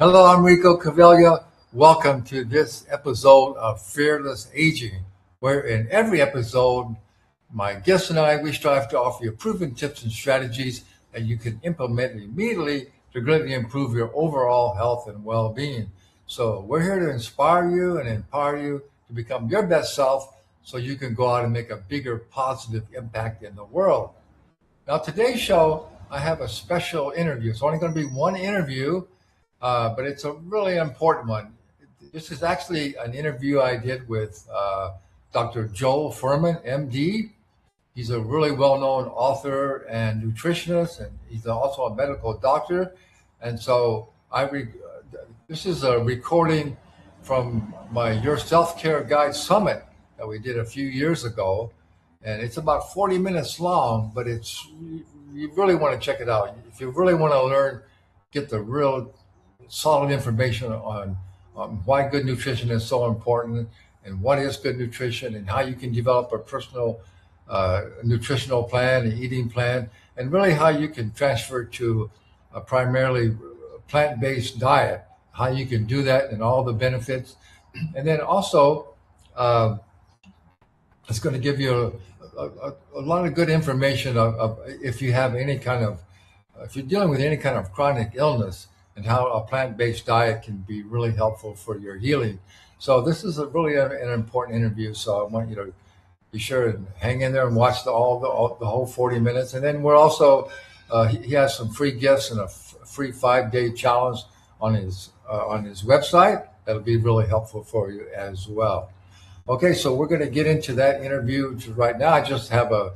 Hello, I'm Rico Caviglia. Welcome to this episode of Fearless Aging, where in every episode, my guests and I, we strive to offer you proven tips and strategies that you can implement immediately to greatly improve your overall health and well-being. So we're here to inspire you and empower you to become your best self so you can go out and make a bigger positive impact in the world. Now, today's show, I have a special interview. It's only going to be one interview, but it's a really important one. This is actually an interview I did with Dr. Joel Fuhrman M.D. He's a really well-known author and nutritionist, and he's also a medical doctor. And so this is a recording from my Your Self-Care Guide Summit that we did a few years ago. And it's about 40 minutes long, but you really want to check it out. If you really want to learn, get the real solid information on why good nutrition is so important and what is good nutrition and how you can develop a personal nutritional plan and eating plan, and really how you can transfer to a primarily plant-based diet, how you can do that and all the benefits. And then also, it's going to give you a lot of good information of if you have any kind of, if you're dealing with any kind of chronic illness, and how a plant-based diet can be really helpful for your healing. So this is an important interview. So I want you to be sure and hang in there and watch the whole 40 minutes. And then we're also, he has some free gifts and a free 5-day challenge on his website. That'll be really helpful for you as well. Okay, so we're going to get into that interview right now. I just have a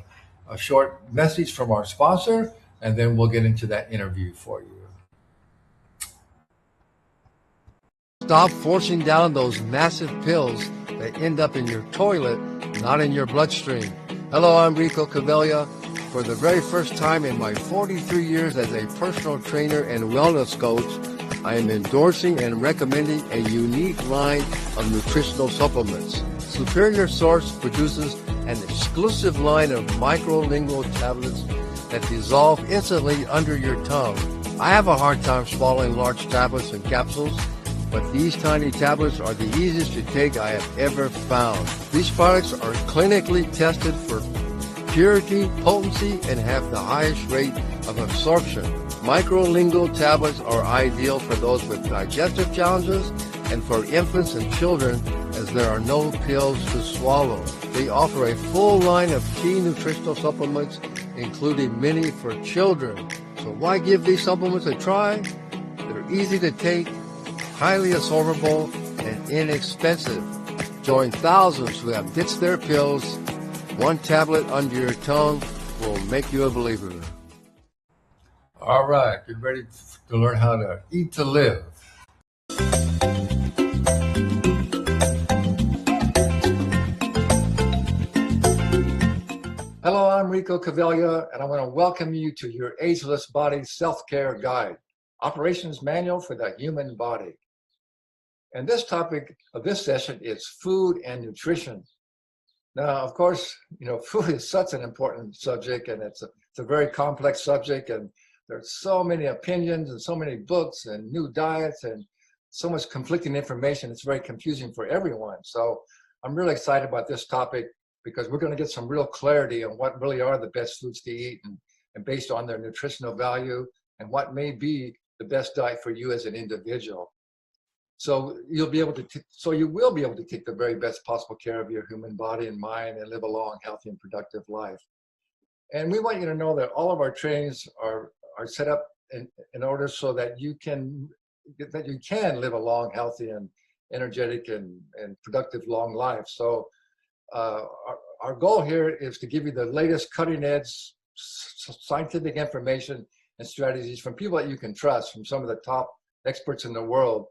short message from our sponsor, and then we'll get into that interview for you. Stop forcing down those massive pills that end up in your toilet, not in your bloodstream. Hello, I'm Rico Caviglia. For the very first time in my 43 years as a personal trainer and wellness coach, I am endorsing and recommending a unique line of nutritional supplements. Superior Source produces an exclusive line of microlingual tablets that dissolve instantly under your tongue. I have a hard time swallowing large tablets and capsules, but these tiny tablets are the easiest to take I have ever found. These products are clinically tested for purity, potency, and have the highest rate of absorption. Microlingual tablets are ideal for those with digestive challenges and for infants and children, as there are no pills to swallow. They offer a full line of key nutritional supplements, including many for children. So why give these supplements a try? They're easy to take, highly absorbable, and inexpensive. Join thousands who have ditched their pills. One tablet under your tongue will make you a believer. All right, get ready to learn how to eat to live. Hello, I'm Rico Caviglia, and I want to welcome you to your Ageless Body Self-Care Guide, Operations Manual for the Human Body. And this topic of this session is food and nutrition. Now, of course, food is such an important subject, and it's a very complex subject, and there's so many opinions and so many books and new diets and so much conflicting information. It's very confusing for everyone. So I'm really excited about this topic because we're going to get some real clarity on what really are the best foods to eat and based on their nutritional value and what may be the best diet for you as an individual. So you will be able to take the very best possible care of your human body and mind and live a long, healthy, and productive life. And we want you to know that all of our trainings are set up in order so that you can live a long, healthy, and energetic and productive long life. So our goal here is to give you the latest cutting-edge scientific information and strategies from people that you can trust, from some of the top experts in the world,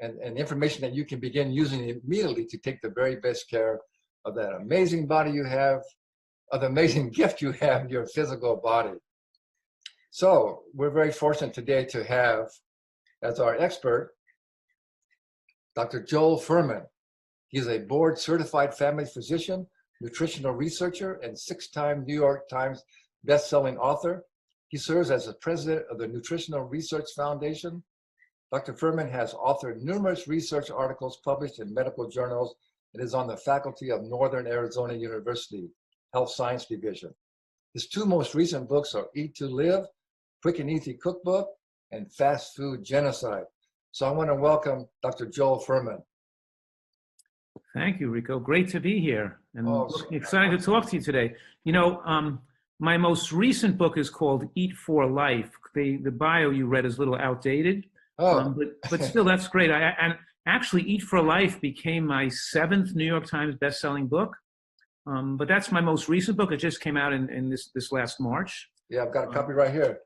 and information that you can begin using immediately to take the very best care of that amazing body you have, of the amazing gift you have, your physical body. So we're very fortunate today to have as our expert, Dr. Joel Fuhrman. He's a board-certified family physician, nutritional researcher, and 6-time New York Times best-selling author. He serves as the president of the Nutritional Research Foundation. Dr. Fuhrman has authored numerous research articles published in medical journals and is on the faculty of Northern Arizona University Health Science Division. His two most recent books are Eat to Live, Quick and Easy Cookbook, and Fast Food Genocide. So I want to welcome Dr. Joel Fuhrman. Thank you, Rico. Great to be here and excited to talk to you today. You know, my most recent book is called Eat for Life. The bio you read is a little outdated, but still that's great. And actually, Eat for Life became my 7th New York Times best-selling book. But that's my most recent book. It just came out in this last March. Yeah, I've got a copy right here.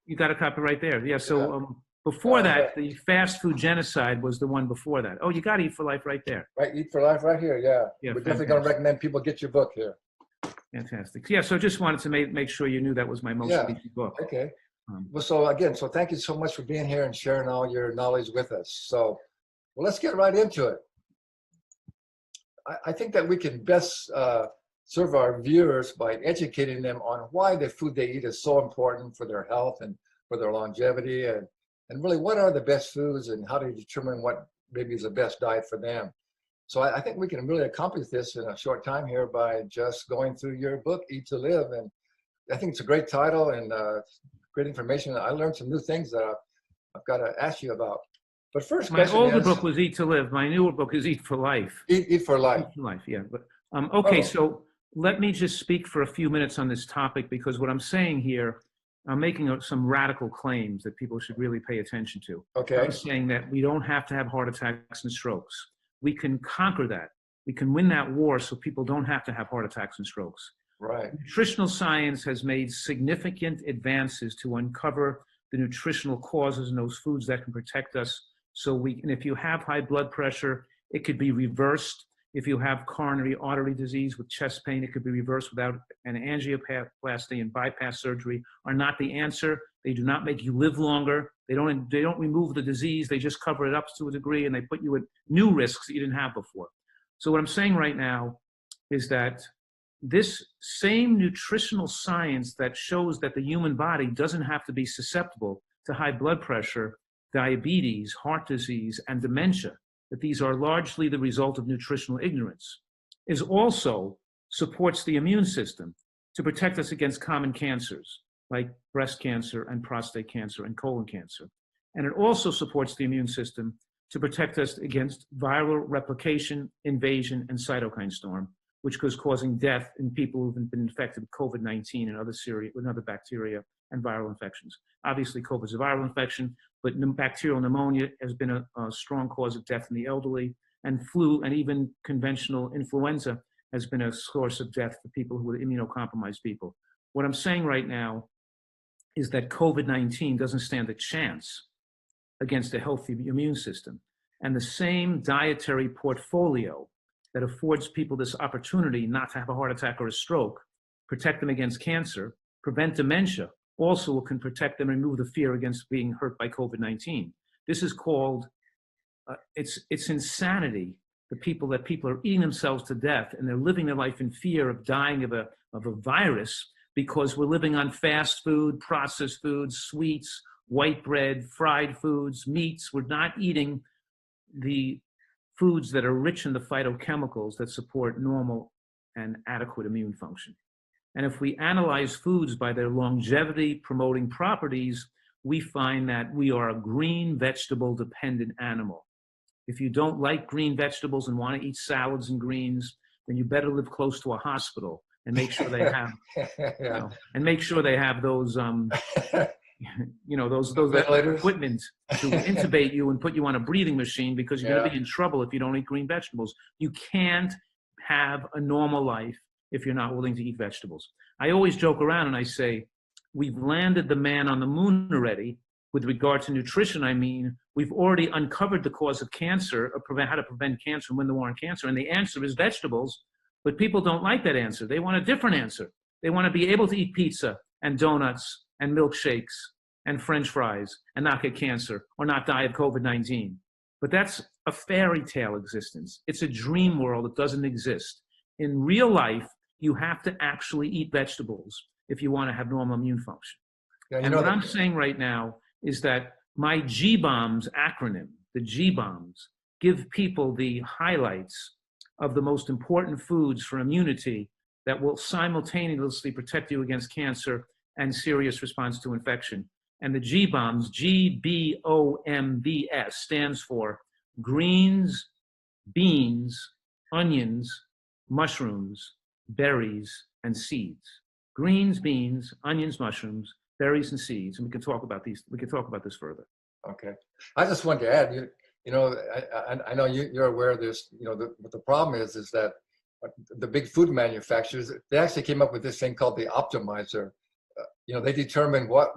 You got a copy right there. Yeah. So before that, the Fast Food Genocide was the one before that. Oh, you got Eat for Life right there. Right, Eat for Life right here. Yeah. We're definitely going to recommend people get your book here. Fantastic. Yeah. So just wanted to make sure you knew that was my most recent book. Okay. So thank you so much for being here and sharing all your knowledge with us. So, let's get right into it. I think that we can best serve our viewers by educating them on why the food they eat is so important for their health and for their longevity, and really what are the best foods and how to determine what maybe is the best diet for them. So I think we can really accomplish this in a short time here by just going through your book, Eat to Live. And I think it's a great title and great information. I learned some new things that I've got to ask you about. But first, my older book was Eat to Live. My newer book is Eat for Life. Eat for Life. Eat for Life, yeah. But okay, so let me just speak for a few minutes on this topic, because what I'm saying here, I'm making some radical claims that people should really pay attention to. Okay. I'm saying that we don't have to have heart attacks and strokes. We can conquer that. We can win that war so people don't have to have heart attacks and strokes. Right. Nutritional science has made significant advances to uncover the nutritional causes in those foods that can protect us. And if you have high blood pressure, it could be reversed. If you have coronary artery disease with chest pain, it could be reversed without an angioplasty, and bypass surgery are not the answer. They do not make you live longer. They don't remove the disease. They just cover it up to a degree, and they put you at new risks that you didn't have before. So what I'm saying right now is that this same nutritional science that shows that the human body doesn't have to be susceptible to high blood pressure, diabetes, heart disease, and dementia, that these are largely the result of nutritional ignorance, is also supports the immune system to protect us against common cancers like breast cancer and prostate cancer and colon cancer. And it also supports the immune system to protect us against viral replication, invasion, and cytokine storm, which is causing death in people who've been infected with COVID-19 and other bacteria and viral infections. Obviously, COVID is a viral infection, but bacterial pneumonia has been a strong cause of death in the elderly, and flu and even conventional influenza has been a source of death for people who are immunocompromised people. What I'm saying right now is that COVID-19 doesn't stand a chance against a healthy immune system. And the same dietary portfolio that affords people this opportunity not to have a heart attack or a stroke, protect them against cancer, prevent dementia, also can protect them and remove the fear against being hurt by COVID-19. This is called, it's insanity. People are eating themselves to death, and they're living their life in fear of dying of a virus because we're living on fast food, processed foods, sweets, white bread, fried foods, meats. We're not eating the foods that are rich in the phytochemicals that support normal and adequate immune function. And if we analyze foods by their longevity promoting properties, we find that we are a green vegetable dependent animal. If you don't like green vegetables and want to eat salads and greens, then you better live close to a hospital and make sure they have, and make sure they have those, those equipment to intubate you and put you on a breathing machine, because you're going to be in trouble if you don't eat green vegetables. You can't have a normal life if you're not willing to eat vegetables. I always joke around and I say, we've landed the man on the moon already. With regard to nutrition, I mean, we've already uncovered the cause of cancer, or how to prevent cancer and win the war on cancer. And the answer is vegetables. But people don't like that answer. They want a different answer. They want to be able to eat pizza and donuts and milkshakes and French fries and not get cancer or not die of COVID-19. But that's a fairy tale existence. It's a dream world that doesn't exist. In real life, you have to actually eat vegetables if you want to have normal immune function. And what I'm saying right now is that My G-BOMBS acronym, the G-BOMBS, give people the highlights of the most important foods for immunity that will simultaneously protect you against cancer and serious response to infection. And the G-BOMBS, GBOMBS, stands for greens, beans, onions, mushrooms, berries, and seeds. Greens, beans, onions, mushrooms, berries, and seeds. And we can talk about these. We can talk about this further. Okay. I just wanted to add, I know you're aware of this. What the problem is that the big food manufacturers, they actually came up with this thing called the optimizer. They determine what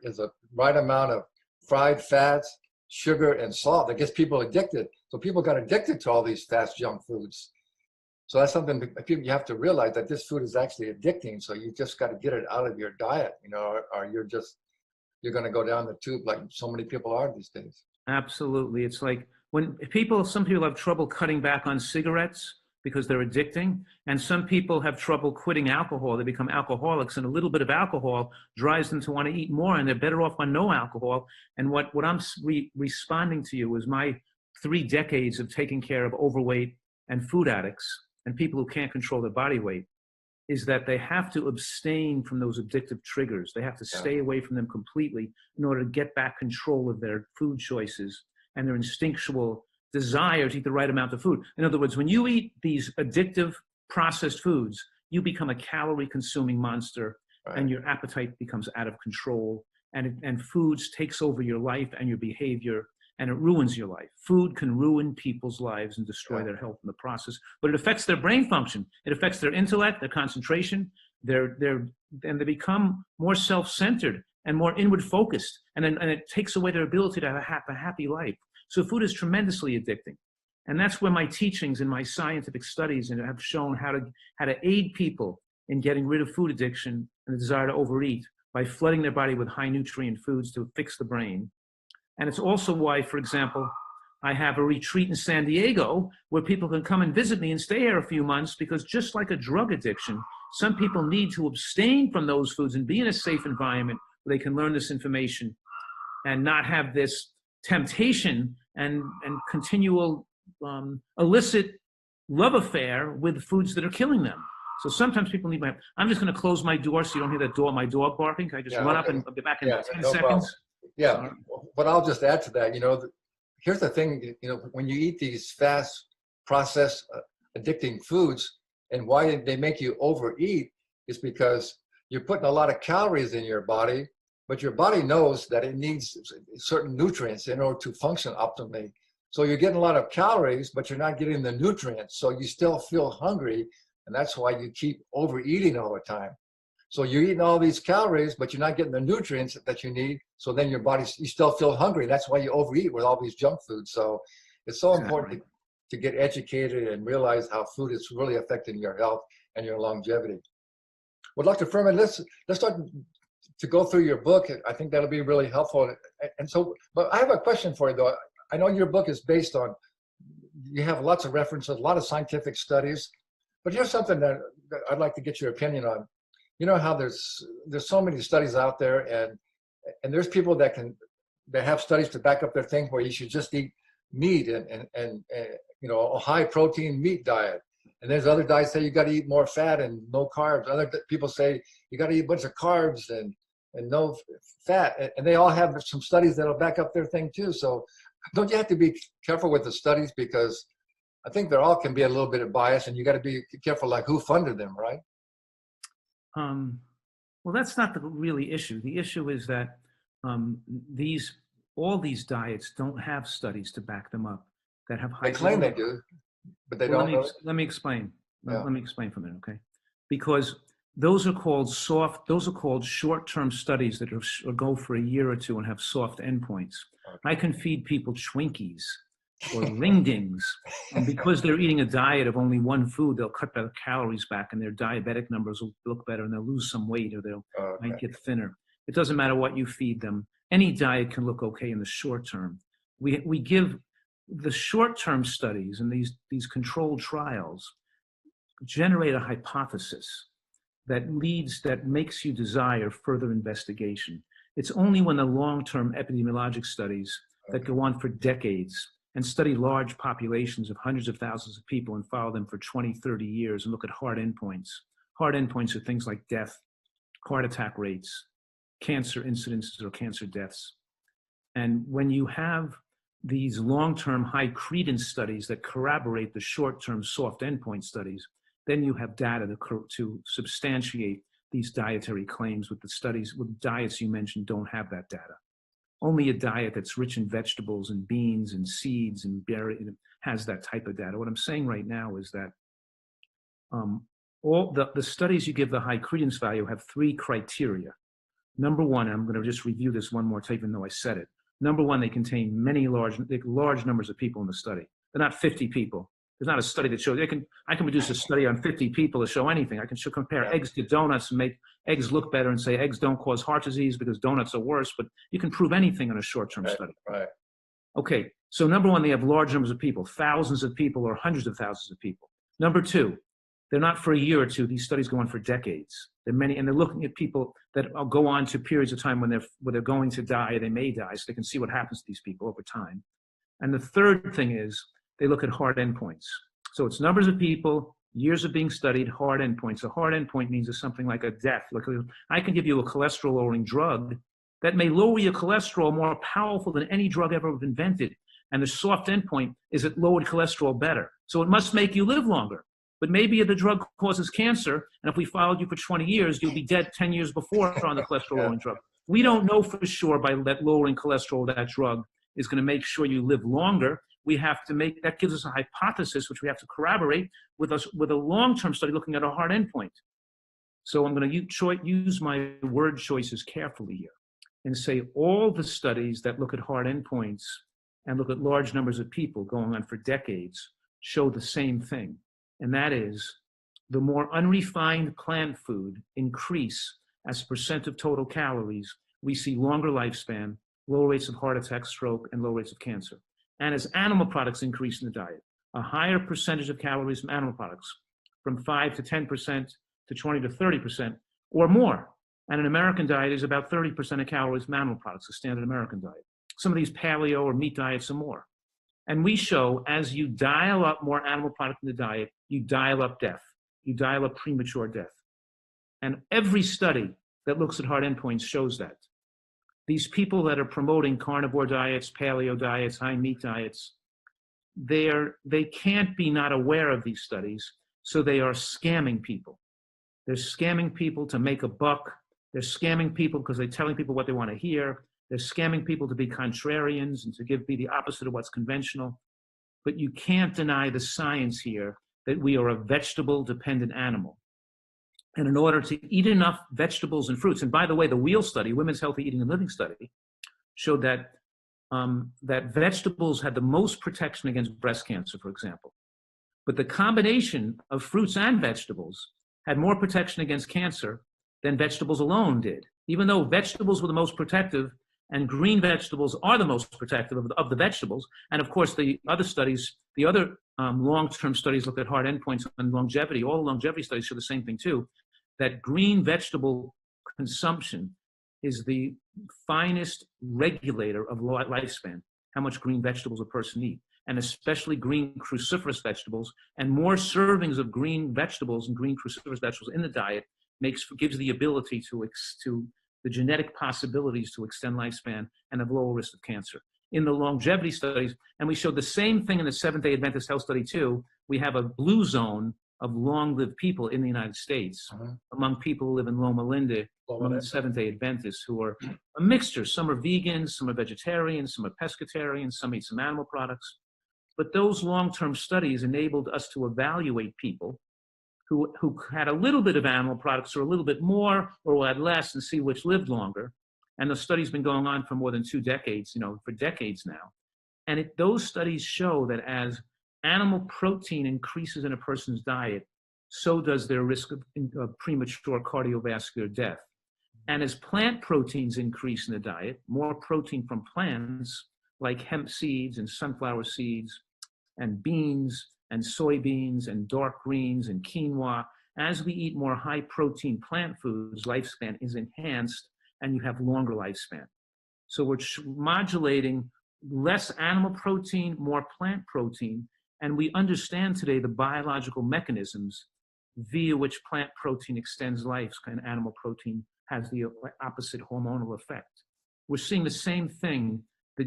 is the right amount of fried fats, sugar, and salt that gets people addicted. So people got addicted to all these fast junk foods. So that's something that you have to realize, that this food is actually addicting. So you just got to get it out of your diet, or you're going to go down the tube like so many people are these days. Absolutely. It's like some people have trouble cutting back on cigarettes because they're addicting, and some people have trouble quitting alcohol. They become alcoholics, and a little bit of alcohol drives them to want to eat more, and they're better off on no alcohol. And what I'm responding to you is my 3 decades of taking care of overweight and food addicts and people who can't control their body weight, is that they have to abstain from those addictive triggers. They have to stay away from them completely in order to get back control of their food choices and their instinctual desire to eat the right amount of food. In other words, when you eat these addictive processed foods, you become a calorie-consuming monster, right, and your appetite becomes out of control, and foods takes over your life and your behavior, and it ruins your life. Food can ruin people's lives and destroy their health in the process, but it affects their brain function. It affects their intellect, their concentration, and they become more self-centered and more inward focused, and it takes away their ability to have a happy life. So food is tremendously addicting. And that's where my teachings and my scientific studies have shown how to aid people in getting rid of food addiction and the desire to overeat by flooding their body with high nutrient foods to fix the brain. And it's also why, for example, I have a retreat in San Diego where people can come and visit me and stay here a few months, because just like a drug addiction, some people need to abstain from those foods and be in a safe environment where they can learn this information and not have this temptation and continual illicit love affair with foods that are killing them. So sometimes people need I'm just going to close my door so you don't hear my dog barking. Can I just run up and I'll be back in 10 seconds? Problem. Yeah, but I'll just add to that, here's the thing, when you eat these fast processed addicting foods, and why they make you overeat is because you're putting a lot of calories in your body, but your body knows that it needs certain nutrients in order to function optimally. So you're getting a lot of calories, but you're not getting the nutrients. So you still feel hungry, and that's why you keep overeating all the time. So you're eating all these calories, but you're not getting the nutrients that you need. So then you still feel hungry. That's why you overeat with all these junk foods. So it's so important to get educated and realize how food is really affecting your health and your longevity. Well, Dr. Fuhrman, let's start to go through your book. I think that'll be really helpful. And so, but I have a question for you though. I know your book is based on, you have lots of references, a lot of scientific studies, but here's something that I'd like to get your opinion on. You know how there's so many studies out there, and there's people that have studies to back up their thing where you should just eat meat and a high protein meat diet. And there's other diets say you got to eat more fat and no carbs. Other people say you got to eat a bunch of carbs and no fat. And they all have some studies that'll back up their thing too. So don't you have to be careful with the studies, because I think they all can be a little bit of bias, and you got to be careful like who funded them, right? Well, that's not the really issue. The issue is that all these diets don't have studies to back them up that have high. They claim they do, but they don't. Let me explain. Let me explain for a minute, okay? Because those are called short-term studies that go for a year or two and have soft endpoints. Okay. I can feed people Twinkies or ring dings, and because they're eating a diet of only one food, they'll cut their calories back and their diabetic numbers will look better, and they'll lose some weight, or might get thinner. It doesn't matter what you feed them. Any diet can look okay in the short term. We give the short-term studies and these controlled trials generate a hypothesis that makes you desire further investigation. It's only when the long-term epidemiologic studies that go on for decades and study large populations of hundreds of thousands of people and follow them for 20, 30 years and look at hard endpoints. Hard endpoints are things like death, heart attack rates, cancer incidences or cancer deaths. And when you have these long-term high credence studies that corroborate the short-term soft endpoint studies, then you have data to substantiate these dietary claims. With the studies, with diets you mentioned, don't have that data. Only a diet that's rich in vegetables and beans and seeds and berry has that type of data. What I'm saying right now is that all the studies you give the high credence value have three criteria. Number one, and I'm going to just review this one more time, even though I said it. Number one, they contain many large numbers of people in the study. They're not 50 people. There's not a study that shows, I can produce a study on 50 people to show anything. I can compare eggs to donuts and make eggs look better and say eggs don't cause heart disease because donuts are worse, but you can prove anything in a short-term study. Right. Okay, so number one, they have large numbers of people, thousands of people or hundreds of thousands of people. Number two, they're not for a year or two. These studies go on for decades. They're many, and they're looking at people that go on to periods of time when they're going to die, they may die, so they can see what happens to these people over time. And the third thing is they look at hard endpoints. So it's numbers of people, years of being studied, hard endpoints. A hard endpoint means it's something like a death. Like I can give you a cholesterol-lowering drug that may lower your cholesterol more powerful than any drug ever invented. And the soft endpoint is it lowered cholesterol better. So it must make you live longer. But maybe the drug causes cancer, and if we followed you for 20 years, you'll be dead 10 years before on the cholesterol-lowering drug. We don't know for sure by that lowering cholesterol that drug is going to make sure you live longer. We have to make, that gives us a hypothesis, which we have to corroborate with a long-term study looking at a hard endpoint. So I'm going to use my word choices carefully here and say all the studies that look at hard endpoints and look at large numbers of people going on for decades show the same thing. And that is the more unrefined plant food increase as percent of total calories, we see longer lifespan, low rates of heart attack, stroke, and low rates of cancer. And as animal products increase in the diet, a higher percentage of calories from animal products, from 5 to 10% to 20 to 30% or more. And an American diet is about 30% of calories from animal products, a standard American diet. Some of these paleo or meat diets are more. And we show as you dial up more animal product in the diet, you dial up death. You dial up premature death. And every study that looks at hard endpoints shows that. These people that are promoting carnivore diets, paleo diets, high meat diets, they can't be not aware of these studies, so they are scamming people. They're scamming people to make a buck. They're scamming people because they're telling people what they want to hear. They're scamming people to be contrarians and to be the opposite of what's conventional. But you can't deny the science here that we are a vegetable-dependent animal. And in order to eat enough vegetables and fruits, and by the way, the WHEEL study, Women's Healthy Eating and Living study, showed that, that vegetables had the most protection against breast cancer, for example. But the combination of fruits and vegetables had more protection against cancer than vegetables alone did. Even though vegetables were the most protective, and green vegetables are the most protective of the vegetables. And of course, the other studies, the other long-term studies look at hard endpoints on longevity. All the longevity studies show the same thing too, that green vegetable consumption is the finest regulator of lifespan, how much green vegetables a person eats, and especially green cruciferous vegetables. And more servings of green vegetables and green cruciferous vegetables in the diet gives the ability to the genetic possibilities to extend lifespan and have lower risk of cancer. In the longevity studies, and we showed the same thing in the Seventh-day Adventist Health Study too, we have a blue zone of long-lived people in the United States among people who live in Loma Linda, among the Seventh-day Adventists who are a mixture. Some are vegans, some are vegetarians, some are pescatarians, some eat some animal products. But those long-term studies enabled us to evaluate people who had a little bit of animal products or a little bit more or had less and see which lived longer. And the study's been going on for more than 2 decades, for decades now. And those studies show that as animal protein increases in a person's diet, so does their risk of premature cardiovascular death. And as plant proteins increase in the diet, more protein from plants like hemp seeds and sunflower seeds and beans and soybeans and dark greens and quinoa, as we eat more high protein plant foods, lifespan is enhanced and you have longer lifespan. So we're modulating less animal protein, more plant protein, and we understand today the biological mechanisms via which plant protein extends life, and animal protein has the opposite hormonal effect. We're seeing the same thing, the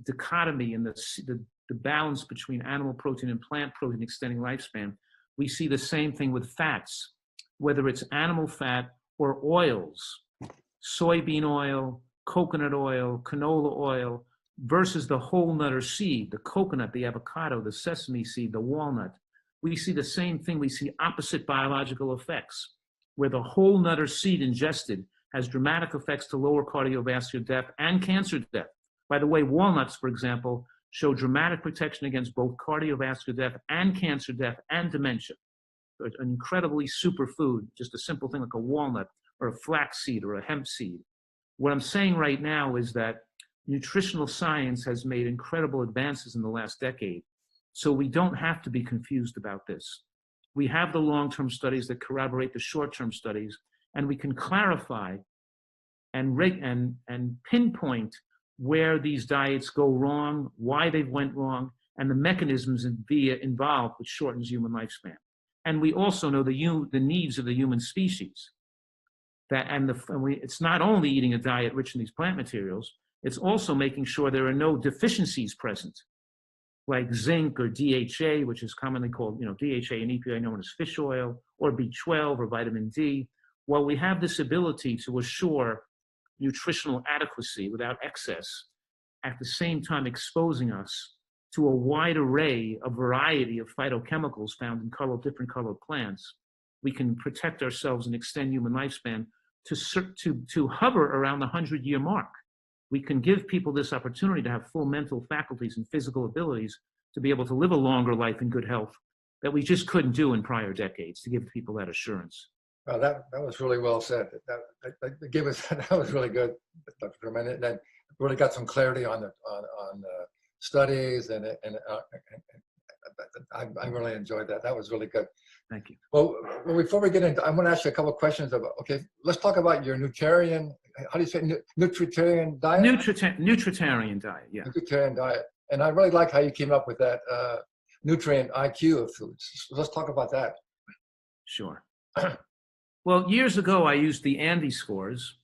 dichotomy and the balance between animal protein and plant protein extending lifespan. We see the same thing with fats, whether it's animal fat or oils, soybean oil, coconut oil, canola oil, versus the whole nut or seed, the coconut, the avocado, the sesame seed, the walnut. We see the same thing. We see opposite biological effects, where the whole nut or seed ingested has dramatic effects to lower cardiovascular death and cancer death. By the way, walnuts, for example, show dramatic protection against both cardiovascular death and cancer death and dementia. So it's an incredibly superfood, just a simple thing like a walnut or a flax seed or a hemp seed. What I'm saying right now is that nutritional science has made incredible advances in the last decade. So we don't have to be confused about this. We have the long-term studies that corroborate the short-term studies, and we can clarify and pinpoint where these diets go wrong, why they went wrong, and the mechanisms involved which shortens human lifespan. And we also know the needs of the human species. It's not only eating a diet rich in these plant materials, it's also making sure there are no deficiencies present, like zinc or DHA, which is commonly called, DHA and EPA known as fish oil, or B12 or vitamin D. Well, we have this ability to assure nutritional adequacy without excess, at the same time exposing us to a wide array, a variety of phytochemicals found in different colored plants. We can protect ourselves and extend human lifespan to hover around the 100-year mark. We can give people this opportunity to have full mental faculties and physical abilities to be able to live a longer life in good health that we just couldn't do in prior decades, to give people that assurance. Well, that was really well said. That gave us that was really good, Dr. Fuhrman, and that really got some clarity on the studies, and I really enjoyed that. That was really good. Thank you. Well, before we get into, I'm going to ask you a couple of questions about. Okay, let's talk about your nutritarian. How do you say nutritarian diet? Nutritarian diet. Yeah. Nutritarian diet, and I really like how you came up with that nutrient IQ of foods. So let's talk about that. Sure. Well, years ago, I used the Andy scores,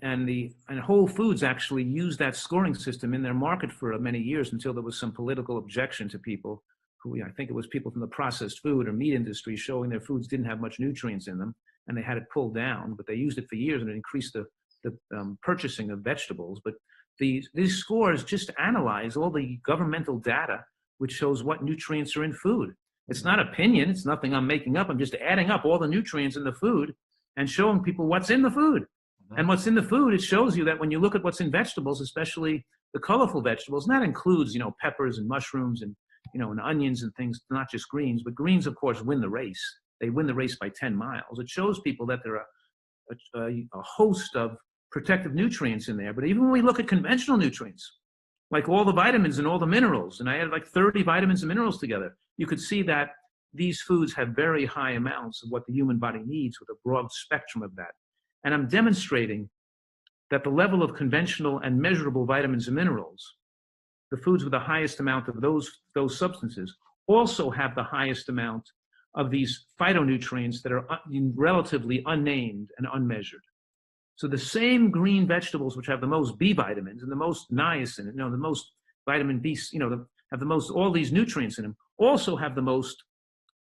and Whole Foods actually used that scoring system in their market for many years until there was some political objection to people who, I think it was people from the processed food or meat industry, showing their foods didn't have much nutrients in them, and they had it pulled down. But they used it for years, and it increased the purchasing of vegetables. But these scores just analyze all the governmental data which shows what nutrients are in food. It's not opinion. It's nothing I'm making up. I'm just adding up all the nutrients in the food and showing people what's in the food. And what's in the food, it shows you that when you look at what's in vegetables, especially the colorful vegetables, and that includes, peppers and mushrooms and, and onions and things, not just greens, but greens, of course, win the race. They win the race by 10 miles. It shows people that there are a host of protective nutrients in there. But even when we look at conventional nutrients, like all the vitamins and all the minerals, and I added like 30 vitamins and minerals together, you could see that these foods have very high amounts of what the human body needs with a broad spectrum of that. And I'm demonstrating that the level of conventional and measurable vitamins and minerals, the foods with the highest amount of those substances, also have the highest amount of these phytonutrients that are relatively unnamed and unmeasured. So the same green vegetables which have the most B vitamins and the most niacin, the most vitamin B, have the most, all these nutrients in them, also have the most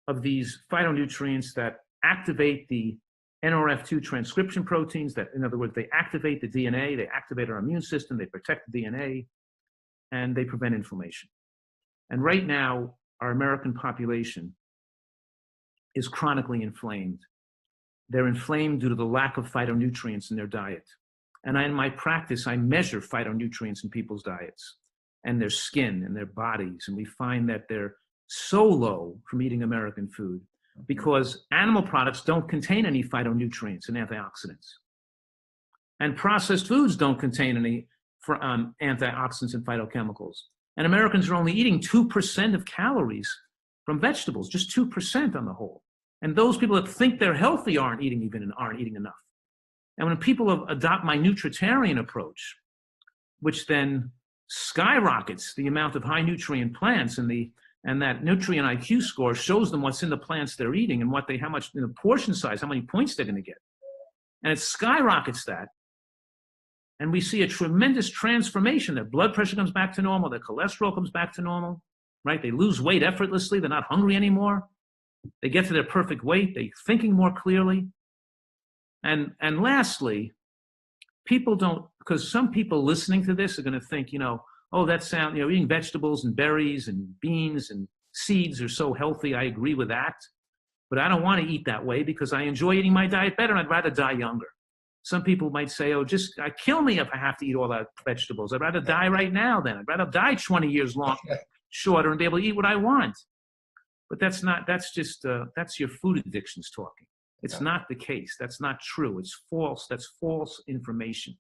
of these phytonutrients that activate the NRF2 transcription proteins, that, in other words, they activate the DNA, they activate our immune system, they protect the DNA, and they prevent inflammation. And right now, our American population is chronically inflamed. They're inflamed due to the lack of phytonutrients in their diet. And in my practice, I measure phytonutrients in people's diets and their skin and their bodies. And we find that they're so low from eating American food because animal products don't contain any phytonutrients and antioxidants. And processed foods don't contain any antioxidants and phytochemicals. And Americans are only eating 2% of calories from vegetables, just 2% on the whole. And those people that think they're healthy aren't eating enough. And when people adopt my nutritarian approach, which then skyrockets the amount of high nutrient plants, and that nutrient IQ score shows them what's in the plants they're eating and how much portion size, how many points they're going to get. And it skyrockets that. And we see a tremendous transformation. Their blood pressure comes back to normal. Their cholesterol comes back to normal, right? They lose weight effortlessly. They're not hungry anymore. They get to their perfect weight. They're thinking more clearly. And lastly, people don't, because some people listening to this are going to think, oh, that sounds, eating vegetables and berries and beans and seeds are so healthy. I agree with that. But I don't want to eat that way because I enjoy eating my diet better and I'd rather die younger. Some people might say, oh, just kill me if I have to eat all that vegetables. I'd rather die right now then. I'd rather die 20 years shorter and be able to eat what I want. But that's your food addictions talking. It's not the case. That's not true. It's false. That's false information.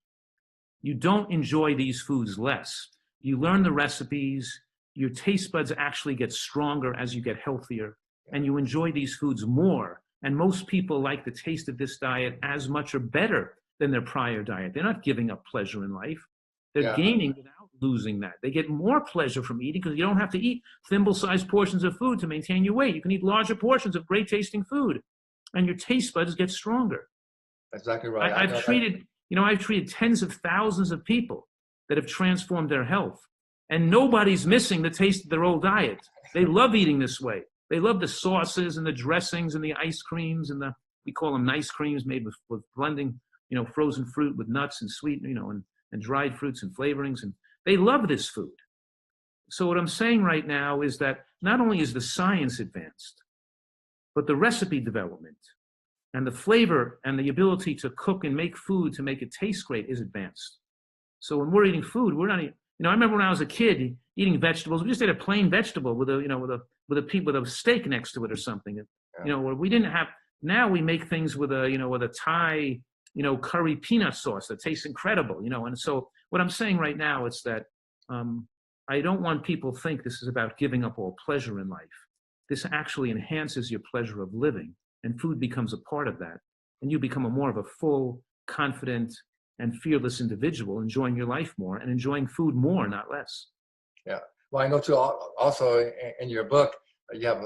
You don't enjoy these foods less. You learn the recipes. Your taste buds actually get stronger as you get healthier, and you enjoy these foods more. And most people like the taste of this diet as much or better than their prior diet. They're not giving up pleasure in life. They're gaining without losing that. They get more pleasure from eating because you don't have to eat thimble-sized portions of food to maintain your weight. You can eat larger portions of great-tasting food, and your taste buds get stronger. Exactly right. I've treated tens of thousands of people that have transformed their health, and nobody's missing the taste of their old diet. They love eating this way. They love the sauces and the dressings and the ice creams and we call them nice creams made with blending, frozen fruit with nuts and sweet, and dried fruits and flavorings. And they love this food. So what I'm saying right now is that not only is the science advanced, but the recipe development and the flavor and the ability to cook and make food to make it taste great is advanced. So when we're eating food, we're not eating, I remember when I was a kid eating vegetables, we just ate a plain vegetable with a steak next to it or something. Where we didn't have, now we make things with a Thai, curry peanut sauce that tastes incredible, and so what I'm saying right now is that I don't want people to think this is about giving up all pleasure in life. This actually enhances your pleasure of living, and food becomes a part of that, and you become more of a full, confident, and fearless individual, enjoying your life more and enjoying food more, not less. Yeah. Well, I know too, also in your book, you have,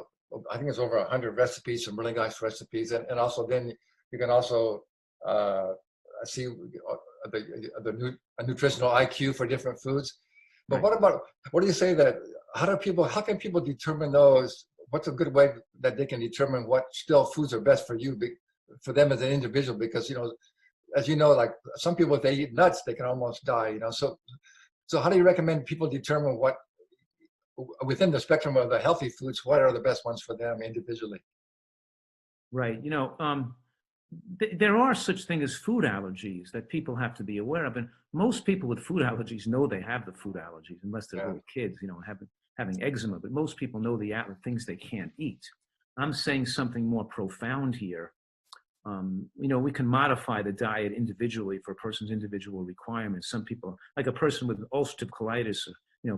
I think it's over 100 recipes, some really nice recipes. And also then you can also see a nutritional IQ for different foods. But Right. what do you say that, how can people determine those? What's a good way that they can determine what still foods are best for you, for them as an individual? Because, as you know, like some people, if they eat nuts, they can almost die, So how do you recommend people determine what, within the spectrum of the healthy foods, what are the best ones for them individually? Right. There are such things as food allergies that people have to be aware of. And most people with food allergies know they have the food allergies, unless they're little kids, having eczema. But most people know the things they can't eat. I'm saying something more profound here. We can modify the diet individually for a person's individual requirements. Some people, like a person with ulcerative colitis,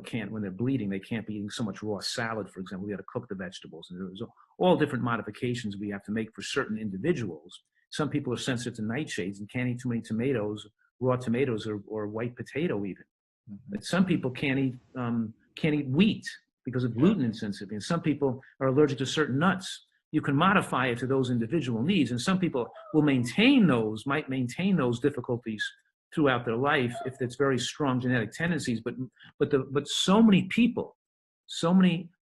can't, when they're bleeding, they can't be eating so much raw salad, for example. We got to cook the vegetables. And there's all different modifications we have to make for certain individuals. Some people are sensitive to nightshades and can't eat too many tomatoes, raw tomatoes, or white potato even. Mm-hmm. But some people can't eat wheat because of gluten insensitivity. And some people are allergic to certain nuts. You can modify it to those individual needs. And some people will might maintain those difficulties throughout their life if it's very strong genetic tendencies. But so many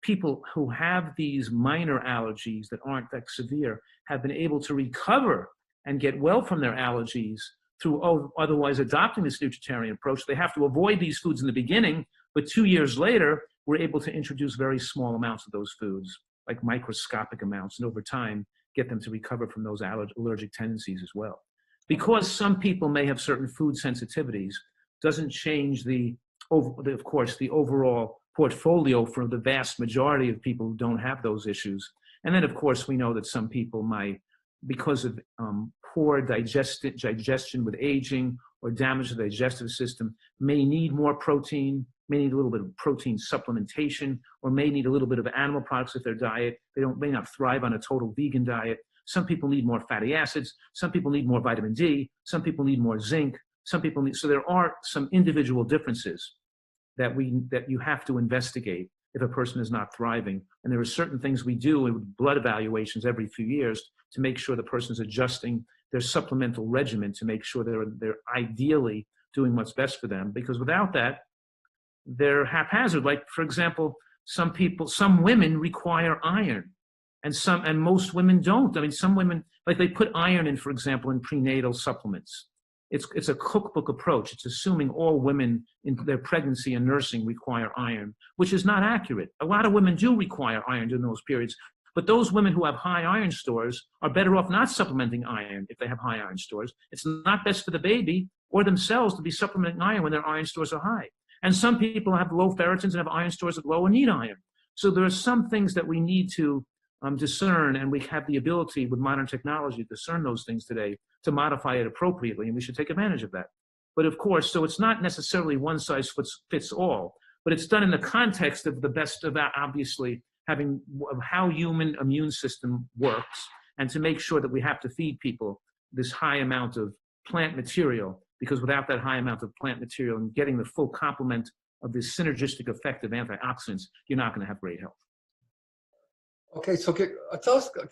people who have these minor allergies that aren't that severe have been able to recover and get well from their allergies through otherwise adopting this nutritarian approach. They have to avoid these foods in the beginning, but 2 years later, we're able to introduce very small amounts of those foods, like microscopic amounts, and over time, get them to recover from those allergic tendencies as well. Because some people may have certain food sensitivities, doesn't change of course, the overall portfolio for the vast majority of people who don't have those issues. And then, of course, we know that some people might, because of poor digestion with aging or damage to the digestive system, may need more protein, may need a little bit of protein supplementation, or may need a little bit of animal products with their diet. They may not thrive on a total vegan diet. Some people need more fatty acids. Some people need more vitamin D. Some people need more zinc. Some people need, so there are some individual differences that you have to investigate if a person is not thriving. And there are certain things we do with blood evaluations every few years to make sure the person is adjusting their supplemental regimen to make sure they're ideally doing what's best for them. Because without that, they're haphazard. Like, for example, some women require iron, and most women don't. I mean, some women, like, they put iron in, for example, in prenatal supplements. It's a cookbook approach. It's assuming all women in their pregnancy and nursing require iron, which is not accurate. A lot of women do require iron during those periods, but those women who have high iron stores are better off not supplementing iron if they have high iron stores. It's not best for the baby or themselves to be supplementing iron when their iron stores are high. And some people have low ferritins and have iron stores that low and need iron. So there are some things that we need to discern, and we have the ability with modern technology to discern those things today to modify it appropriately, and we should take advantage of that. But of course, so it's not necessarily one size fits all, but it's done in the context of the best of obviously having of how human immune system works, and to make sure that we have to feed people this high amount of plant material, because without that high amount of plant material and getting the full complement of this synergistic effect of antioxidants, you're not going to have great health. Okay, so can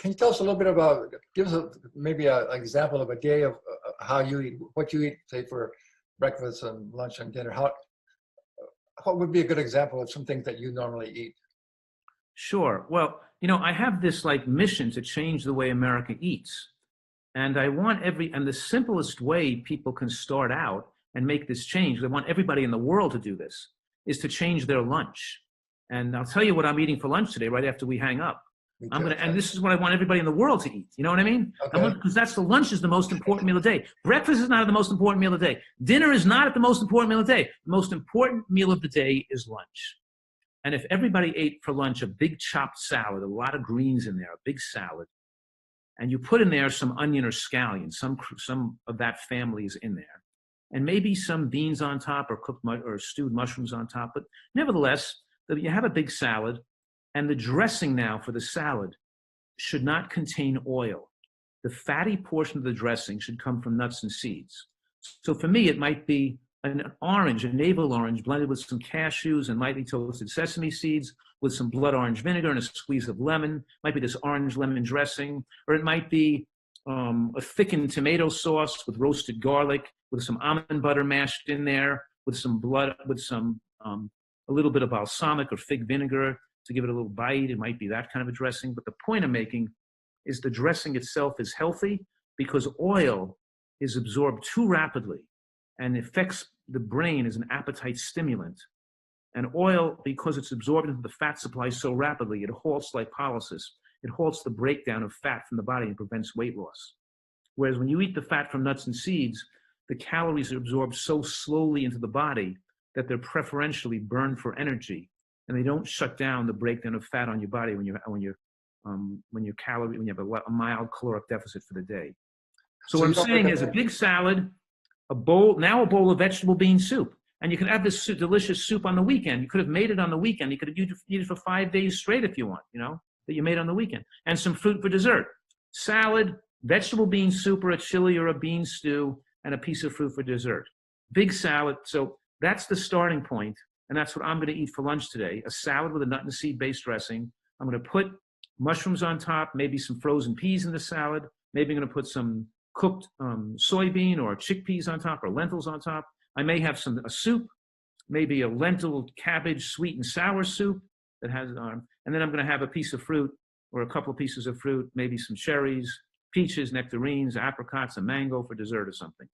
you tell us a little bit about, give us maybe an example of a day of how you eat, what you eat, say, for breakfast and lunch and dinner. What would be a good example of some things that you normally eat? Sure. Well, I have this mission to change the way America eats. And I want and the simplest way people can start out and make this change, I want everybody in the world to do this, is to change their lunch. And I'll tell you what I'm eating for lunch today, right after we hang up. And this is what I want everybody in the world to eat. You know what I mean? Okay. Because that's the lunch is the most important meal of the day. Breakfast is not the most important meal of the day. Dinner is not the most important meal of the day. The most important meal of the day is lunch. And if everybody ate for lunch a big chopped salad, a lot of greens in there, a big salad, and you put in there some onion or scallion, some of that family is in there, and maybe some beans on top or cooked or stewed mushrooms on top. But nevertheless, you have a big salad, and the dressing now for the salad should not contain oil. The fatty portion of the dressing should come from nuts and seeds. So for me, it might be an orange, a navel orange, blended with some cashews and lightly toasted sesame seeds with some blood orange vinegar and a squeeze of lemon. Might be this orange lemon dressing, or it might be a thickened tomato sauce with roasted garlic, with some almond butter mashed in there, with some a little bit of balsamic or fig vinegar to give it a little bite. It might be that kind of a dressing. But the point I'm making is the dressing itself is healthy because oil is absorbed too rapidly and affects the brain as an appetite stimulant. And oil, because it's absorbed into the fat supply so rapidly, it halts lipolysis. It halts the breakdown of fat from the body and prevents weight loss. Whereas when you eat the fat from nuts and seeds, the calories are absorbed so slowly into the body that they're preferentially burned for energy, and they don't shut down the breakdown of fat on your body when you have a mild caloric deficit for the day. So what I'm saying is a big salad, a bowl of vegetable bean soup. And you can have this delicious soup on the weekend. You could have made it on the weekend. You could have used it for 5 days straight if you want, that you made on the weekend. And some fruit for dessert. Salad, vegetable bean soup or a chili or a bean stew, and a piece of fruit for dessert. Big salad. So that's the starting point. And that's what I'm going to eat for lunch today. A salad with a nut and seed-based dressing. I'm going to put mushrooms on top, maybe some frozen peas in the salad. Maybe I'm going to put some cooked soybean or chickpeas on top or lentils on top. I may have a soup, maybe a lentil cabbage sweet and sour soup that has and then I'm going to have a piece of fruit or a couple of pieces of fruit, maybe some cherries, peaches, nectarines, apricots, a mango for dessert or something.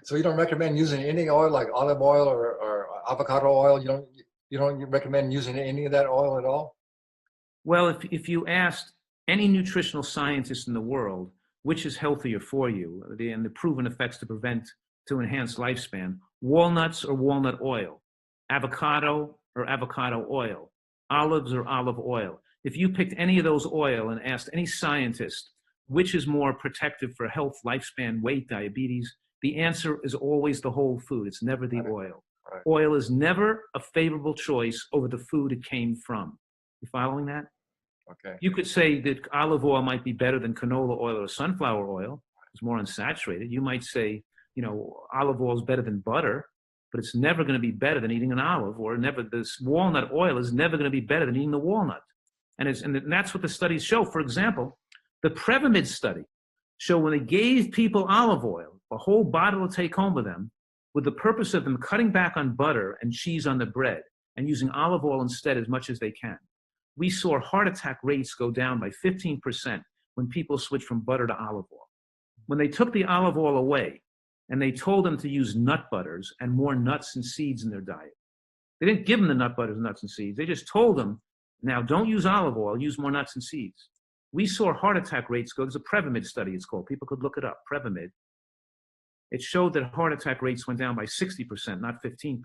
So you don't recommend using any oil like olive oil or avocado oil? You don't recommend using any of that oil at all? Well, if you asked any nutritional scientist in the world which is healthier for you, and the proven effects to enhance lifespan, walnuts or walnut oil, avocado or avocado oil, olives or olive oil. If you picked any of those oil and asked any scientist which is more protective for health, lifespan, weight, diabetes, the answer is always the whole food. It's never the oil. Right. Oil is never a favorable choice over the food it came from. You following that? Okay. You could say that olive oil might be better than canola oil or sunflower oil. It's more unsaturated. You might say, olive oil is better than butter, but it's never going to be better than eating an olive, or never. This walnut oil is never going to be better than eating the walnut. And that's what the studies show. For example, the Prevamid study showed when they gave people olive oil, a whole bottle to take home with them, with the purpose of them cutting back on butter and cheese on the bread and using olive oil instead as much as they can. We saw heart attack rates go down by 15% when people switched from butter to olive oil. When they took the olive oil away and they told them to use nut butters and more nuts and seeds in their diet, they didn't give them the nut butters, nuts, and seeds. They just told them, now don't use olive oil, use more nuts and seeds. We saw heart attack rates go. There's a Prevamid study, it's called. People could look it up, Prevamid. It showed that heart attack rates went down by 60%, not 15%.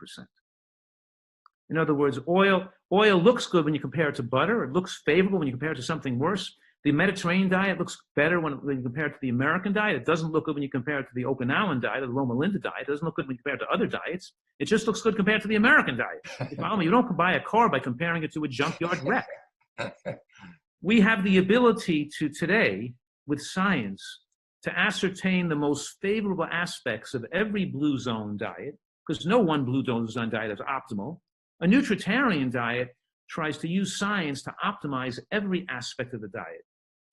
In other words, oil looks good when you compare it to butter. It looks favorable when you compare it to something worse. The Mediterranean diet looks better when you compare it to the American diet. It doesn't look good when you compare it to the Okinawan diet or the Loma Linda diet. It doesn't look good when you compare it to other diets. It just looks good compared to the American diet. You follow me? You don't buy a car by comparing it to a junkyard wreck. We have the ability to today, with science, to ascertain the most favorable aspects of every blue zone diet, because no one blue zone diet is optimal. A nutritarian diet tries to use science to optimize every aspect of the diet,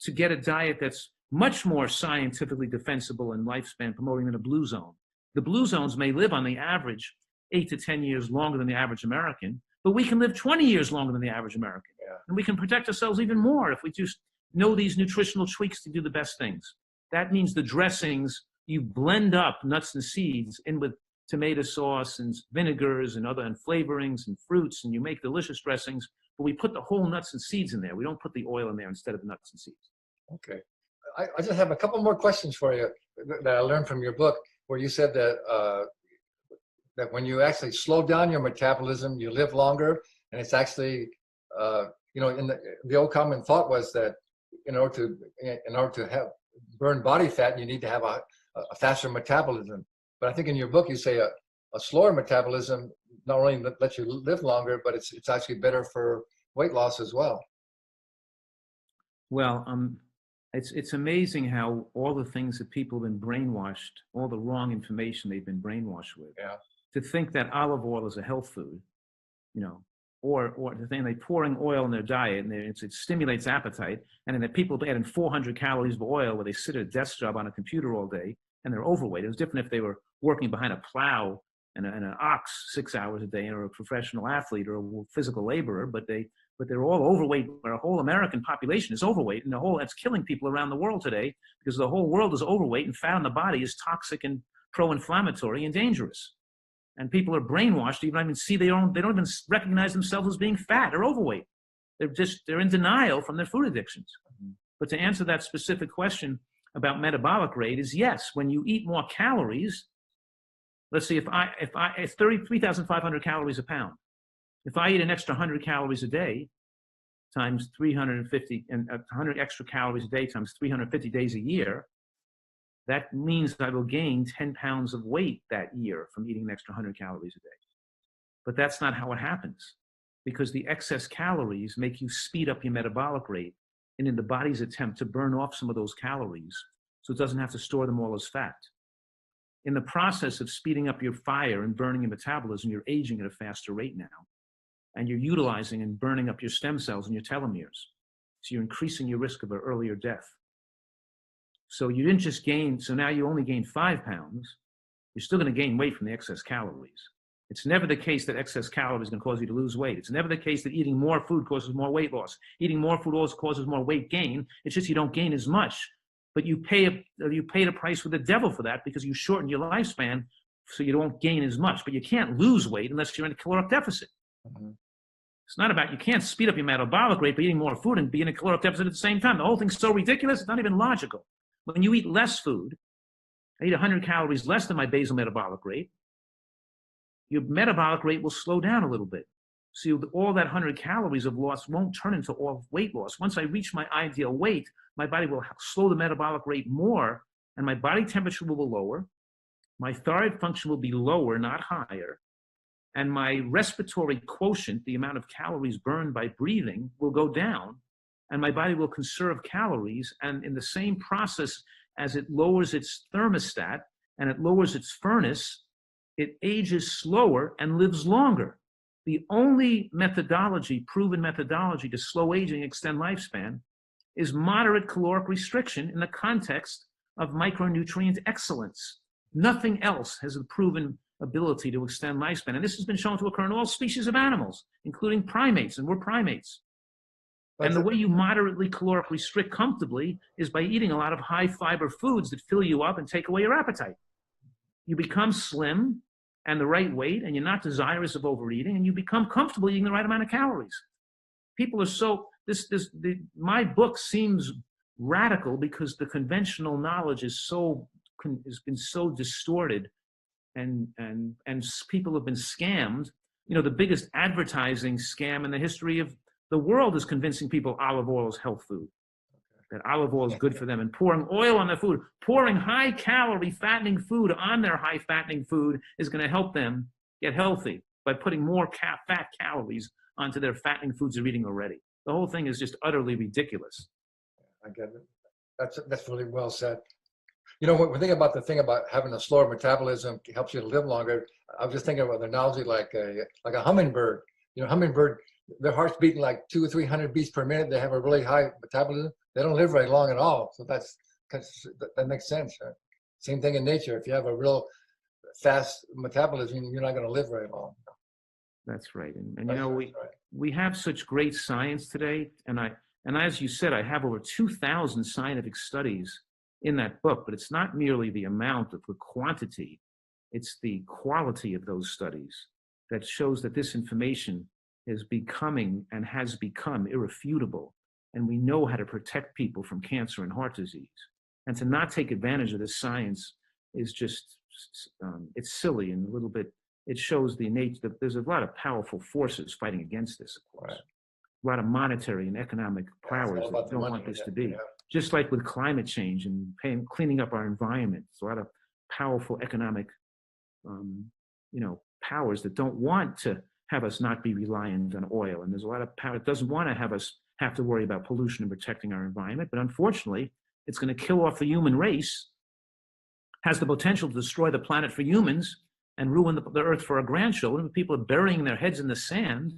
to get a diet that's much more scientifically defensible in lifespan promoting than a blue zone. The blue zones may live on the average 8 to 10 years longer than the average American, but we can live 20 years longer than the average American. Yeah. And we can protect ourselves even more if we just know these nutritional tweaks to do the best things. That means the dressings, you blend up nuts and seeds in with tomato sauce and vinegars and other and flavorings and fruits, and you make delicious dressings, but we put the whole nuts and seeds in there. We don't put the oil in there instead of the nuts and seeds. Okay. I just have a couple more questions for you that I learned from your book, where you said that that when you actually slow down your metabolism, you live longer, and it's actually, in the old common thought was that in order to have burn body fat, you need to have a faster metabolism. But I think in your book you say a slower metabolism not only lets you live longer, but it's actually better for weight loss as well. Well, it's amazing how all the things that people have been brainwashed, all the wrong information they've been brainwashed with. Yeah. To think that olive oil is a health food, or to think they're pouring oil in their diet and it stimulates appetite, and then that people adding 400 calories of oil where they sit at a desk job on a computer all day and they're overweight. It was different if they were working behind a plow and an ox 6 hours a day, or a professional athlete or a physical laborer, but they're all overweight. Our whole American population is overweight, and that's killing people around the world today, because the whole world is overweight, and fat in the body is toxic and pro-inflammatory and dangerous. And people are brainwashed. They don't even recognize themselves as being fat or overweight. They're in denial from their food addictions. Mm-hmm. But to answer that specific question about metabolic rate is yes, when you eat more calories, let's see, if it's 3,500 calories a pound. If I eat an extra 100 calories a day times 350, and 100 extra calories a day times 350 days a year, that means I will gain 10 pounds of weight that year from eating an extra 100 calories a day. But that's not how it happens, because the excess calories make you speed up your metabolic rate, and in the body's attempt to burn off some of those calories so it doesn't have to store them all as fat. In the process of speeding up your fire and burning your metabolism, you're aging at a faster rate now, and you're utilizing and burning up your stem cells and your telomeres. So you're increasing your risk of an earlier death. So you didn't just gain, so now you only gained 5 pounds. You're still going to gain weight from the excess calories. It's never the case that excess calories can cause you to lose weight. It's never the case that eating more food causes more weight loss. Eating more food also causes more weight gain. It's just you don't gain as much, but you pay the price with the devil for that, because you shorten your lifespan so you don't gain as much. But you can't lose weight unless you're in a caloric deficit. Mm-hmm. It's not about, you can't speed up your metabolic rate by eating more food and be in a caloric deficit at the same time. The whole thing's so ridiculous, it's not even logical. When you eat less food, I eat 100 calories less than my basal metabolic rate, your metabolic rate will slow down a little bit. So all that 100 calories of loss won't turn into all weight loss. Once I reach my ideal weight, my body will slow the metabolic rate more, and my body temperature will be lower. My thyroid function will be lower, not higher. And my respiratory quotient, the amount of calories burned by breathing, will go down. and my body will conserve calories. And in the same process, as it lowers its thermostat and it lowers its furnace, it ages slower and lives longer. The only methodology, proven methodology to slow aging, extend lifespan, is moderate caloric restriction in the context of micronutrient excellence. Nothing else has a proven ability to extend lifespan. And this has been shown to occur in all species of animals, including primates, and we're primates. And the way you moderately caloric restrict comfortably is by eating a lot of high fiber foods that fill you up and take away your appetite. You become slim and the right weight, and you're not desirous of overeating, and you become comfortable eating the right amount of calories. People are so, my book seems radical because the conventional knowledge is has been so distorted, and people have been scammed. You know, the biggest advertising scam in the history of the world is convincing people olive oil is health food, that olive oil is good for them, and pouring oil on their food, pouring high calorie fattening food on their high fattening food is going to help them get healthy by putting more fat calories onto their fattening foods they're eating already. The whole thing is just utterly ridiculous. I get it. That's really well said. You know, when we think about the thing about having a slower metabolism helps you to live longer, I was just thinking about the analogy like a hummingbird. You know, hummingbird, their heart's beating like 200 or 300 beats per minute. They have a really high metabolism. They don't live very long at all. So that makes sense. Right? Same thing in nature. If you have a real fast metabolism, you're not going to live very long. That's right. And you know, we have such great science today. And as you said, I have over 2,000 scientific studies in that book, but it's not merely the amount of the quantity, it's the quality of those studies that shows that this information is becoming and has become irrefutable. And we know how to protect people from cancer and heart disease. And to not take advantage of this science is just, it's silly and a little bit, it shows the nature that there's a lot of powerful forces fighting against this, of course. Right. A lot of monetary and economic powers that don't want this to be. Yeah. Just like with climate change and cleaning up our environment, there's a lot of powerful economic, powers that don't want to have us not be reliant on oil. And there's a lot of power that doesn't want to have us have to worry about pollution and protecting our environment. But unfortunately, it's going to kill off the human race, has the potential to destroy the planet for humans and ruin the earth for our grandchildren. People are burying their heads in the sand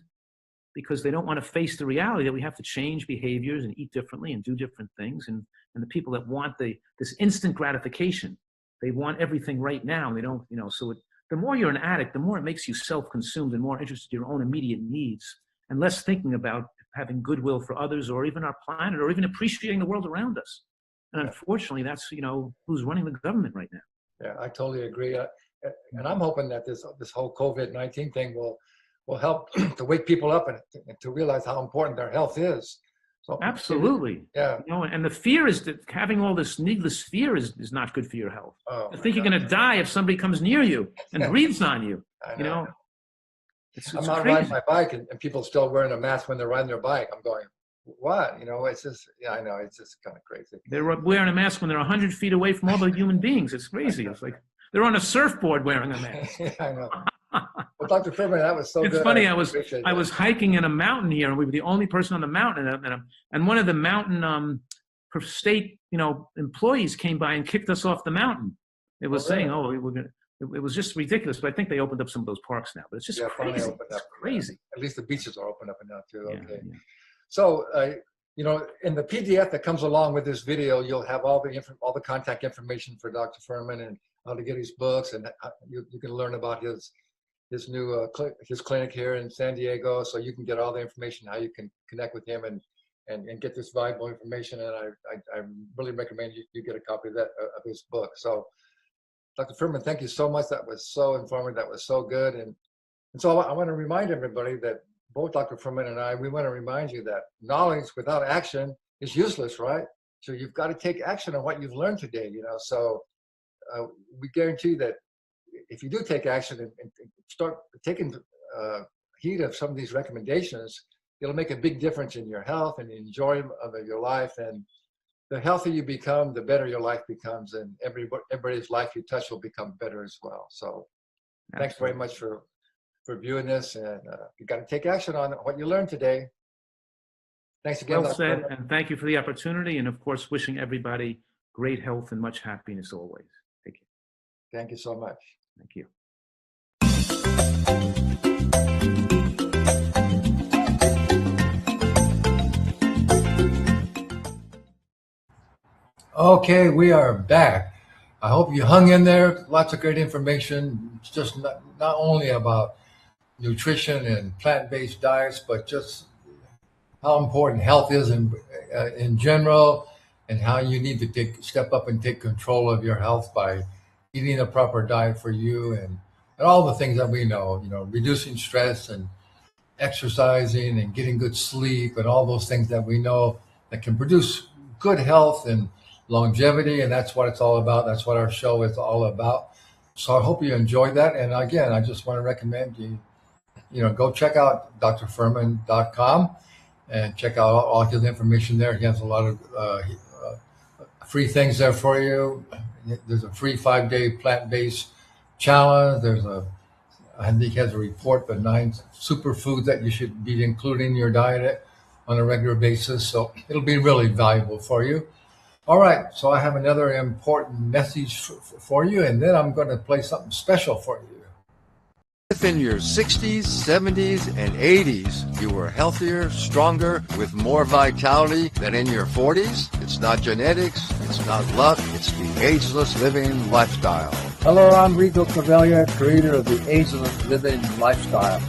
because they don't want to face the reality that we have to change behaviors and eat differently and do different things. And the people that want this instant gratification, they want everything right now. And they don't, so the more you're an addict, the more it makes you self-consumed and more interested in your own immediate needs and less thinking about having goodwill for others or even our planet or even appreciating the world around us. And unfortunately, that's, who's running the government right now. Yeah, I totally agree. And I'm hoping that this whole COVID-19 thing will help to wake people up and to realize how important their health is. So absolutely. Yeah. And the fear is that having all this needless fear is not good for your health. Oh, I think you're going to die if somebody comes near you and breathes on you. I know. It's I'm not crazy. riding my bike and people still wearing a mask when they're riding their bike. I'm going, what? It's just, I know, it's just kind of crazy. They're wearing a mask when they're 100 feet away from all the human beings. It's crazy. It's like they're on a surfboard wearing a mask. Yeah, I know. Well, Dr. Fuhrman, that was so good. It's funny. I was hiking in a mountain here, and we were the only person on the mountain. And one of the mountain state employees came by and kicked us off the mountain. It was saying, it was just ridiculous. But I think they opened up some of those parks now. But it's just crazy. It's crazy. At least the beaches are open up now too. Yeah, okay. Yeah. So in the PDF that comes along with this video, you'll have all the contact information for Dr. Fuhrman and how to get his books, and you can learn about his new his clinic here in San Diego. So you can get all the information how you can connect with him and get this valuable information. And I really recommend you get a copy of his book. So Dr. Fuhrman, thank you so much. That was so informative. That was so good. And so I want to remind everybody that both Dr. Fuhrman and we want to remind you that knowledge without action is useless, right? So you've got to take action on what you've learned today, So we guarantee that if you do take action and start taking heed of some of these recommendations, it'll make a big difference in your health and the enjoyment of your life. And the healthier you become, the better your life becomes, and everybody's life you touch will become better as well. So thanks very much for viewing this, and you got to take action on what you learned today. Thanks again. Well Dr. said, Fuhrman. and thank you for the opportunity, and of course, wishing everybody great health and much happiness always. Take care. Thank you so much. Thank you. Okay, we are back. I hope you hung in there. Lots of great information. It's just not only about nutrition and plant-based diets, but just how important health is in general, and how you need to step up and take control of your health by eating a proper diet for you, and all the things that we know, reducing stress and exercising and getting good sleep and all those things that we know that can produce good health and longevity. And that's what it's all about. That's what our show is all about. So I hope you enjoyed that. And again, I just want to recommend you go check out drfuhrman.com and check out all his information there. He has a lot of free things there for you. There's a free 5-day plant-based challenge. I think he has a report, the 9 superfoods that you should be including in your diet on a regular basis. So it'll be really valuable for you. All right, so I have another important message for you, and then I'm going to play something special for you. If in your 60s, 70s, and 80s you were healthier, stronger, with more vitality than in your 40s, it's not genetics, it's not luck, it's the ageless living lifestyle. Hello, I'm Rico Cavaglia, creator of the Ageless Living Lifestyle.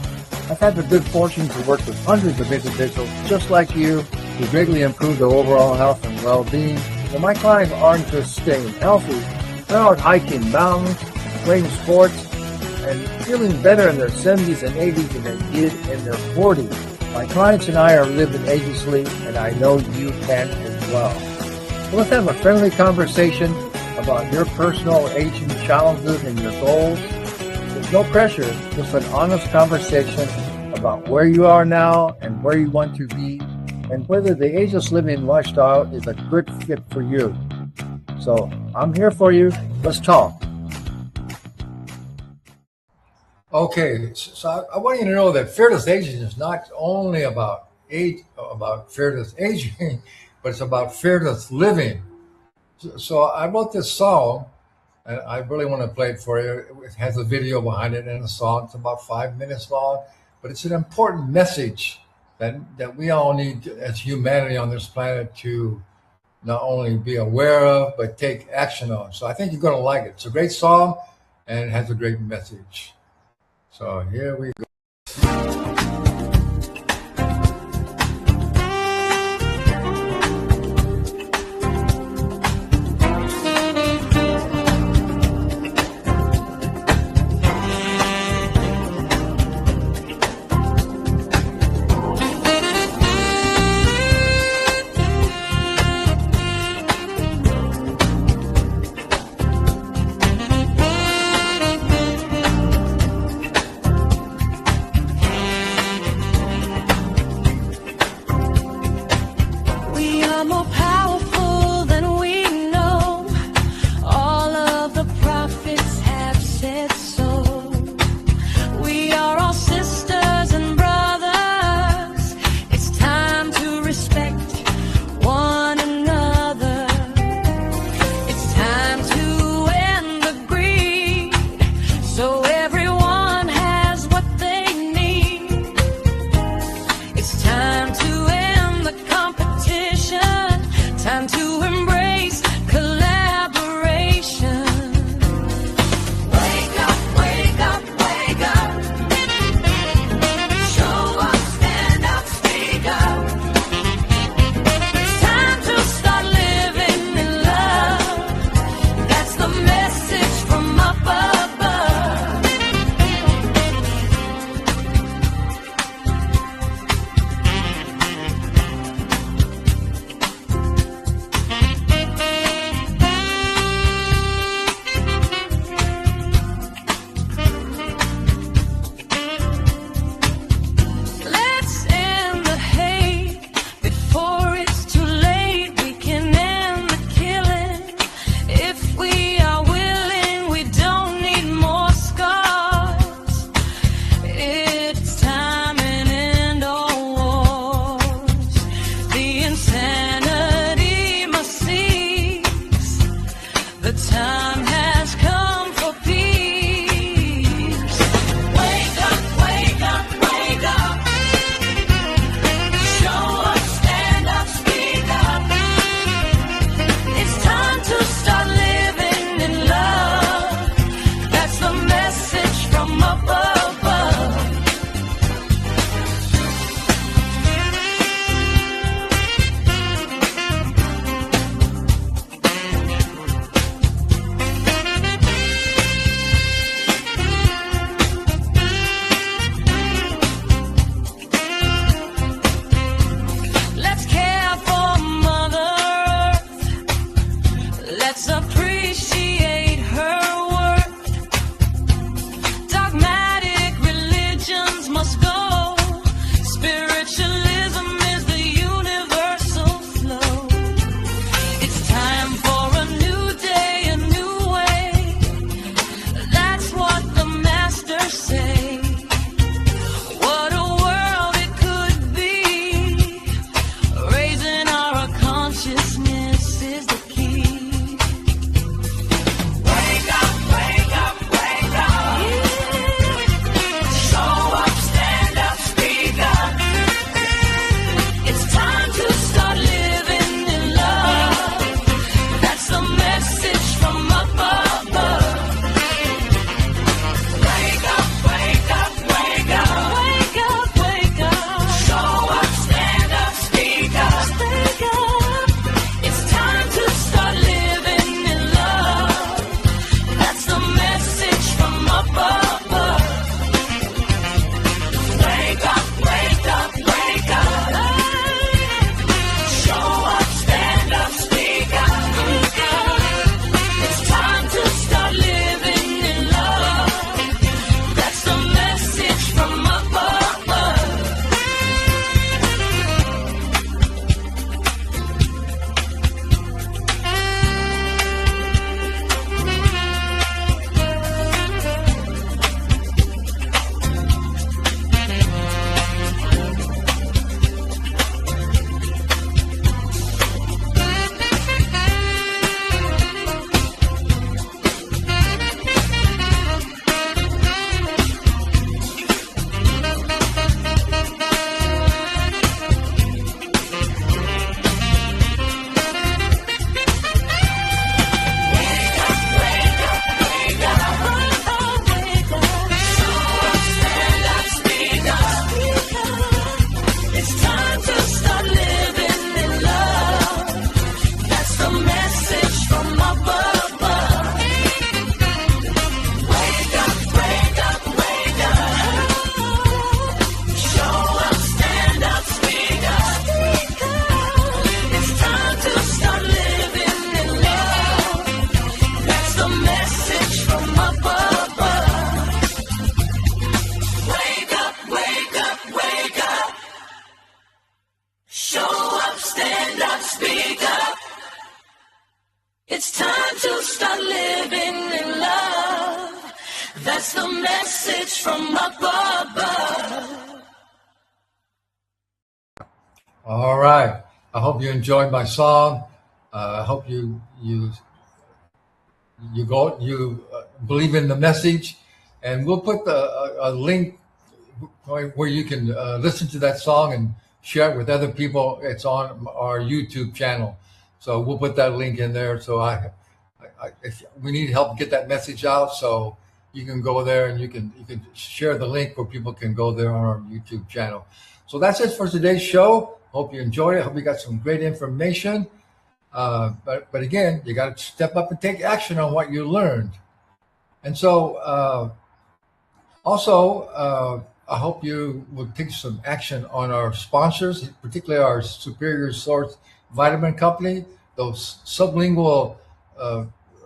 I've had the good fortune to work with hundreds of individuals just like you who greatly improve their overall health and well-being. And my clients aren't just staying healthy, they're out hiking mountains, playing sports, and feeling better in their 70s and 80s than they did in their 40s. My clients and I are living agelessly, and I know you can as well. So let's have a friendly conversation about your personal aging challenges and your goals. There's no pressure, just an honest conversation about where you are now and where you want to be, and whether the ageless living lifestyle is a good fit for you. So I'm here for you. Let's talk. Okay, so I want you to know that fearless aging is not only about fearless aging, but it's about fearless living. So I wrote this song, and I really want to play it for you. It has a video behind it and a song. It's about 5 minutes long, but it's an important message that we all need as humanity on this planet to not only be aware of, but take action on. So I think you're going to like it. It's a great song, and it has a great message. So here we go. That's the message from above. All right. I hope you enjoyed my song. I hope you believe in the message, and we'll put a link where you can listen to that song and share it with other people. It's on our YouTube channel, so we'll put that link in there. So if we need help get that message out, so you can go there and you can share the link where people can go there on our YouTube channel. So that's it for today's show. Hope you enjoyed it. Hope you got some great information. But again, you got to step up and take action on what you learned. And so I hope you will take some action on our sponsors, particularly our Superior Source Vitamin Company. Those sublingual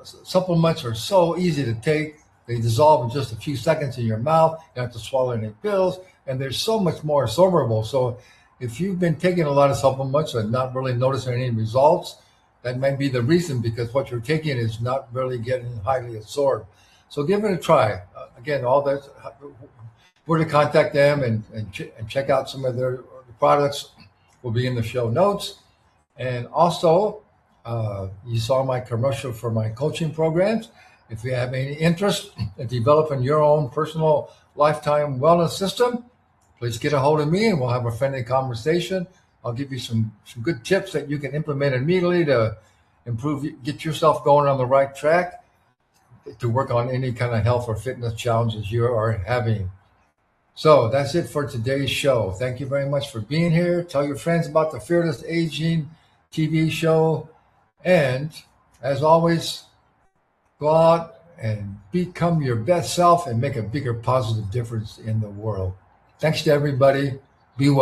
supplements are so easy to take. They dissolve in just a few seconds in your mouth. You don't have to swallow any pills. And they're so much more absorbable. So if you've been taking a lot of supplements and not really noticing any results, that might be the reason, because what you're taking is not really getting highly absorbed. So give it a try. Again, all that, where to contact them and check out some of their products will be in the show notes. And also, you saw my commercial for my coaching programs. If you have any interest in developing your own personal lifetime wellness system, please get a hold of me and we'll have a friendly conversation. I'll give you some good tips that you can implement immediately to get yourself going on the right track to work on any kind of health or fitness challenges you are having. So that's it for today's show. Thank you very much for being here. Tell your friends about the Fearless Aging TV show. And as always, go out and become your best self and make a bigger positive difference in the world. Thanks to everybody.